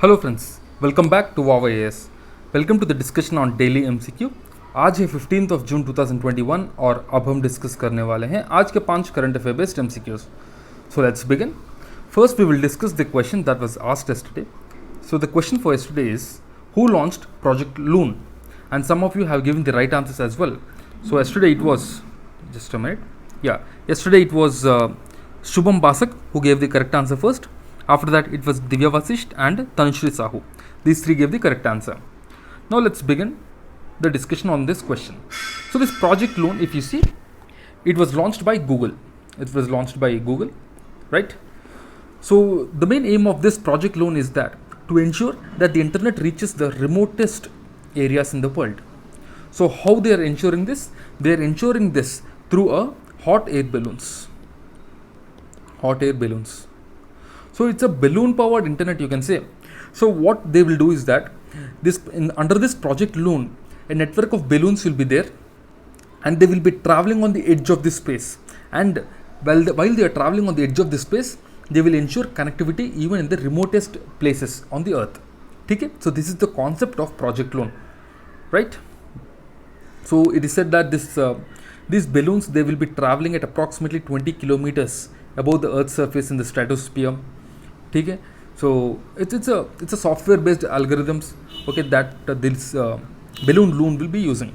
Hello friends, welcome back to वावा एएस। Welcome to the discussion on daily MCQ. आज है 15 जून 2021 और अब हम डिस्कस करने वाले हैं आज के 5 current affair based MCQs. So let's begin. First we will discuss the question that was asked yesterday. So the question for yesterday is, who launched Project Loon? And some of you have given the right answers as well. So yesterday it was, just a minute, yesterday it was Shubham Basak who gave the correct answer first. After that, it was Divya Vasisht and Tanushree Sahu. These three gave the correct answer. Now let's begin the discussion on this question. So this Project Loon, if you see, it was launched by Google. It was launched by Google, right? So the main aim of this Project Loon is that to ensure that the internet reaches the remotest areas in the world. So how they are ensuring this? They are ensuring this through a hot air balloons. Hot air balloons. So it's a balloon powered internet, you can say. So what they will do is that under this Project Loon, a network of balloons will be there, and they will be traveling on the edge of this space. And while they are traveling on the edge of this space, they will ensure connectivity even in the remotest places on the earth. Okay? So this is the concept of Project Loon, right? So it is said that these balloons, they will be traveling at approximately 20 kilometers above the earth's surface in the stratosphere. Okay? So it's a software based algorithms, okay, that this balloon loon will be using.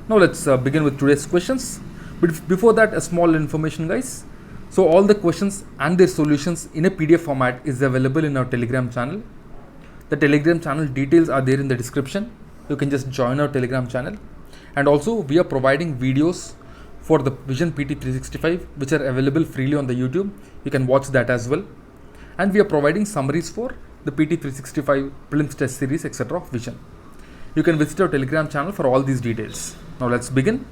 Now let's begin with today's questions. But before that, a small information, guys. So all the questions and their solutions in a PDF format is available in our Telegram channel. The Telegram channel details are there in the description. You can just join our Telegram channel. And also we are providing videos for the Vision PT 365 which are available freely on the YouTube. You can watch that as well. And we are providing summaries for the PT 365 prelims test series, etc. of Vision. You can visit our Telegram channel for all these details. Now let's begin.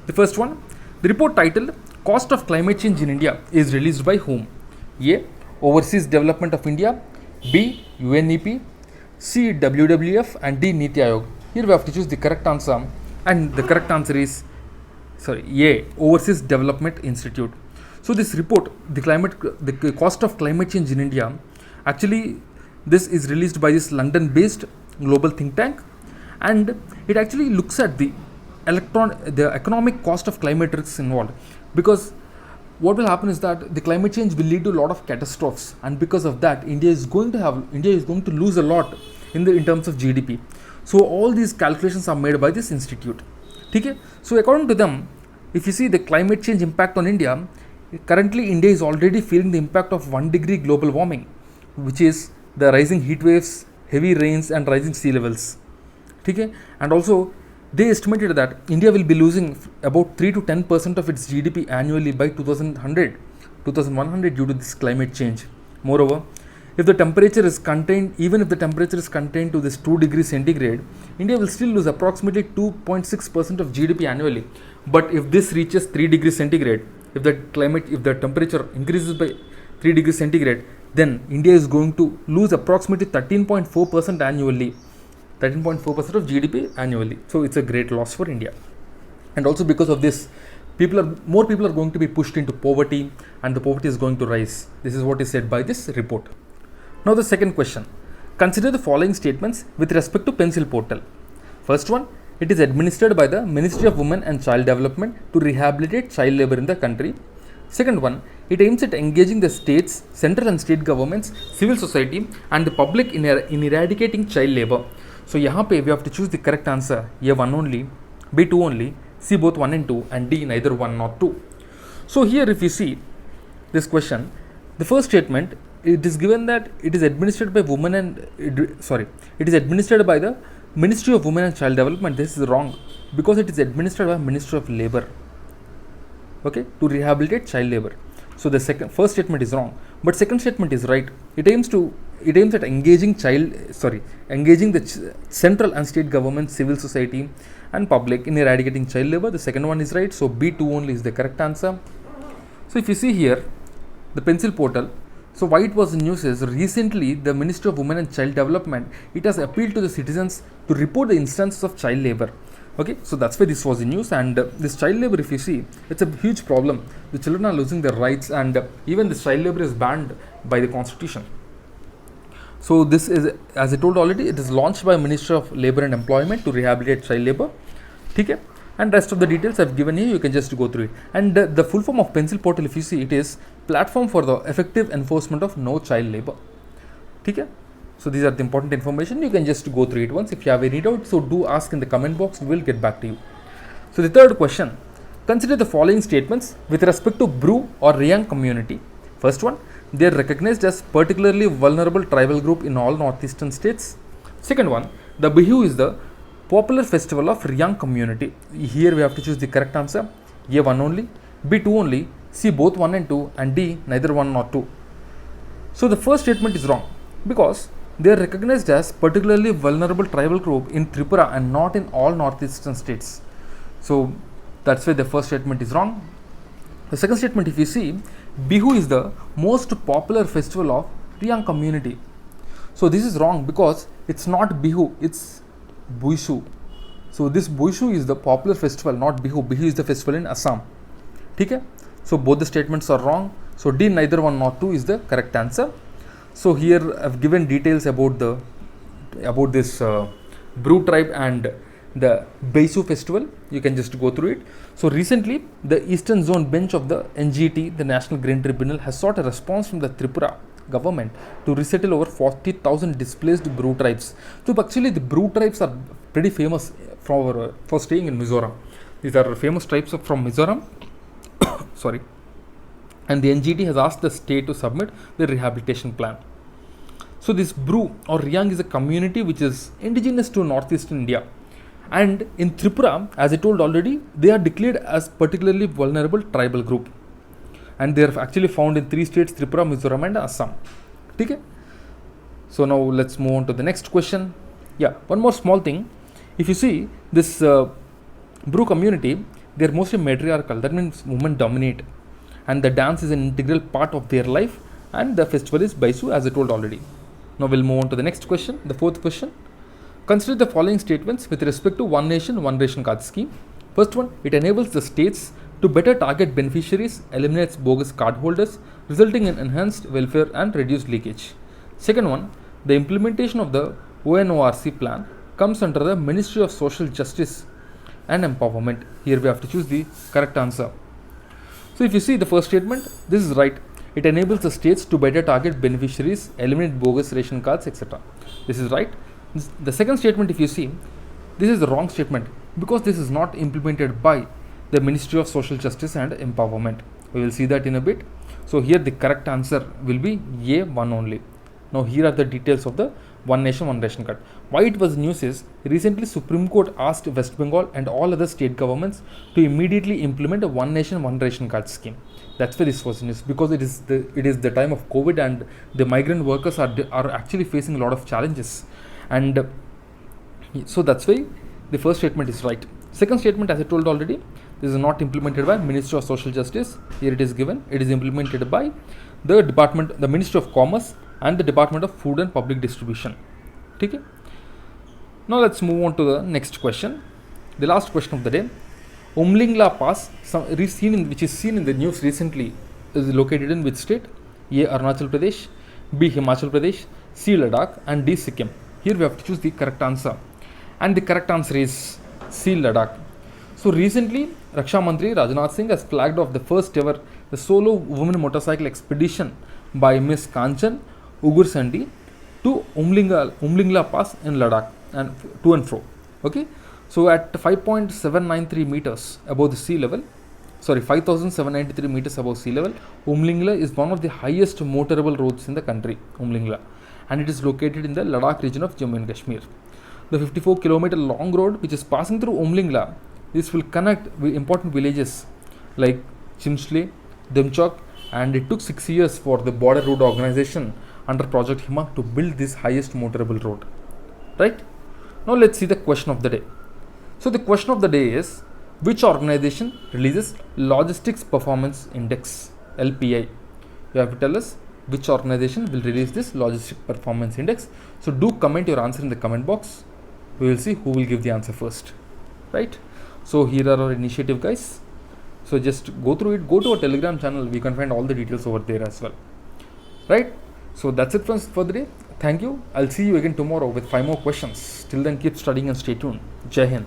The first one, the report titled Cost of Climate Change in India is released by whom? A. Overseas Development of India, B. UNEP, C. WWF, and D. Niti Aayog. Here we have to choose the correct answer, and the correct answer is A. Overseas Development Institute. So this report, the cost of climate change in India, actually this is released by this London-based global think tank, and it actually looks at the economic cost of climate risks involved. Because what will happen is that the climate change will lead to a lot of catastrophes, and because of that, India is going to lose a lot in terms of GDP. So all these calculations are made by this institute. Okay? So according to them, if you see the climate change impact on India, currently India is already feeling the impact of 1 degree global warming, which is the rising heat waves, heavy rains, and rising sea levels. Okay? And also they estimated that India will be losing about 3 to 10% of its GDP annually by 2100 due to this climate change. Moreover, if the temperature is contained, even if the temperature is contained to this 2 degrees centigrade, India will still lose approximately 2.6% of GDP annually. But if this reaches 3 degrees centigrade, if the temperature increases by 3 degrees centigrade, then India is going to lose approximately 13.4% annually. 13.4% of GDP annually. So it's a great loss for India. And also because of this, more people are going to be pushed into poverty, and the poverty is going to rise. This is what is said by this report. Now the second question. Consider the following statements with respect to Pencil Portal. First one, it is administered by the Ministry of Women and Child Development to rehabilitate child labor in the country. Second one, it aims at engaging the states, central and state governments, civil society, and the public in eradicating child labor. So यहाँ पे we have to choose the correct answer. A 1 only, B 2 only, C both 1 and 2, and D neither 1 nor 2. So here if you see this question, the first statement, it is given that it is administered by it is administered by the Ministry of Women and Child Development. This is wrong, because it is administered by Ministry of Labor, okay, to rehabilitate child labor. So the first statement is wrong, but second statement is right. It aims at engaging the central and state government, civil society, and public in eradicating child labor. The second one is right, so B 2 only is the correct answer. So if you see here, the Pencil Portal, so why it was in news is recently the Ministry of Women and Child Development, it has appealed to the citizens to report the instances of child labor. Okay, so that's why this was in news. And this child labor, if you see, it's a huge problem. The children are losing their rights, and even this child labor is banned by the constitution. So this is, as I told already, it is launched by Ministry of Labor and Employment to rehabilitate child labor. Okay, and rest of the details I've given you, you can just go through it. And the full form of Pencil Portal, if you see, it is platform for the effective enforcement of no child labor. Okay, so these are the important information. You can just go through it once. If you have any doubt, so do ask in the comment box. We will get back to you. So the third question: consider the following statements with respect to Bru or Riyang community. First one: they are recognized as particularly vulnerable tribal group in all northeastern states. Second one: the Bihu is the popular festival of Riyang community. Here we have to choose the correct answer. A, 1 only, B, 2 only, C, both 1 and 2, and D, neither 1 nor 2. So the first statement is wrong because they are recognized as particularly vulnerable tribal group in Tripura and not in all northeastern states. So that's why the first statement is wrong. The second statement, if you see, Bihu is the most popular festival of Riyang community. So this is wrong because it's not Bihu, it's Buishu. So this Buishu is the popular festival, not Bihu. Bihu is the festival in Assam. Okay? So both the statements are wrong. So D, neither 1 nor 2 is the correct answer. So here I've given details about this Bru tribe and the Beisu festival. You can just go through it. So recently, the Eastern Zone bench of the NGT, the National Green Tribunal, has sought a response from the Tripura government to resettle over 40,000 displaced Bru tribes. So actually, the Bru tribes are pretty famous for staying in Mizoram. These are famous tribes from Mizoram. Sorry. And the NGT has asked the state to submit the rehabilitation plan. So this Bru or Riyang is a community which is indigenous to northeastern India. And in Tripura, as I told already, they are declared as particularly vulnerable tribal group. And they are actually found in 3 states: Tripura, Mizoram and Assam. Okay? So now let's move on to the next question. Yeah, one more small thing. If you see this Bru community, they are mostly matriarchal. That means women dominate. And the dance is an integral part of their life. And the festival is Baisu, as I told already. Now we'll move on to the next question, the fourth question. Consider the following statements with respect to One Nation, One Ration Card scheme. First one: it enables the states to better target beneficiaries, eliminates bogus card holders, resulting in enhanced welfare and reduced leakage. Second one: the implementation of the ONORC plan comes under the Ministry of Social Justice and Empowerment. Here we have to choose the correct answer. So if you see the first statement, this is right. It enables the states to better target beneficiaries, eliminate bogus ration cards, etc. This is right. The second statement, if you see, this is the wrong statement because this is not implemented by the Ministry of Social Justice and Empowerment. We will see that in a bit. So here the correct answer will be A, 1 only. Now here are the details of the One Nation, One Ration Card. Why it was news is, recently Supreme Court asked West Bengal and all other state governments to immediately implement a One Nation, One Ration Card scheme. That's why this was news, because it is the time of COVID and the migrant workers are actually facing a lot of challenges. And so that's why the first statement is right. Second statement, as I told already, this is not implemented by Ministry of Social Justice. Here it is given. It is implemented by the department, the Ministry of Commerce and the Department of Food and Public Distribution. Okay. Now let's move on to the next question. The last question of the day. Umlingla Pass, which is seen in the news recently, is located in which state? A, Arunachal Pradesh, B, Himachal Pradesh, C, Ladakh, and D, Sikkim. Here we have to choose the correct answer. And the correct answer is C, Ladakh. So recently, Raksha Mantri Rajnath Singh has flagged off the first ever the solo women motorcycle expedition by Miss Kanchan Ugursandi to Umlingla Pass in Ladakh and to and fro. Okay. So at 5.793 meters above the sea level, 5,793 meters above sea level, Umlingla is one of the highest motorable roads in the country, Umlingla, and it is located in the Ladakh region of Jammu and Kashmir. The 54-kilometer long road which is passing through Umlingla, this will connect important villages like Chimsle, Demchok, and it took 6 years for the Border Road Organization under Project Hima to build this highest motorable road. Right? Now let's see the question of the day. So the question of the day is, which organization releases Logistics Performance Index, LPI? You have to tell us which organization will release this Logistics Performance Index. So do comment your answer in the comment box. We will see who will give the answer first. Right? So here are our initiative, guys. So just go through it. Go to our Telegram channel. We can find all the details over there as well. Right? So that's it for the day. Thank you. I'll see you again tomorrow with 5 more questions. Till then, keep studying and stay tuned. Jai Hind.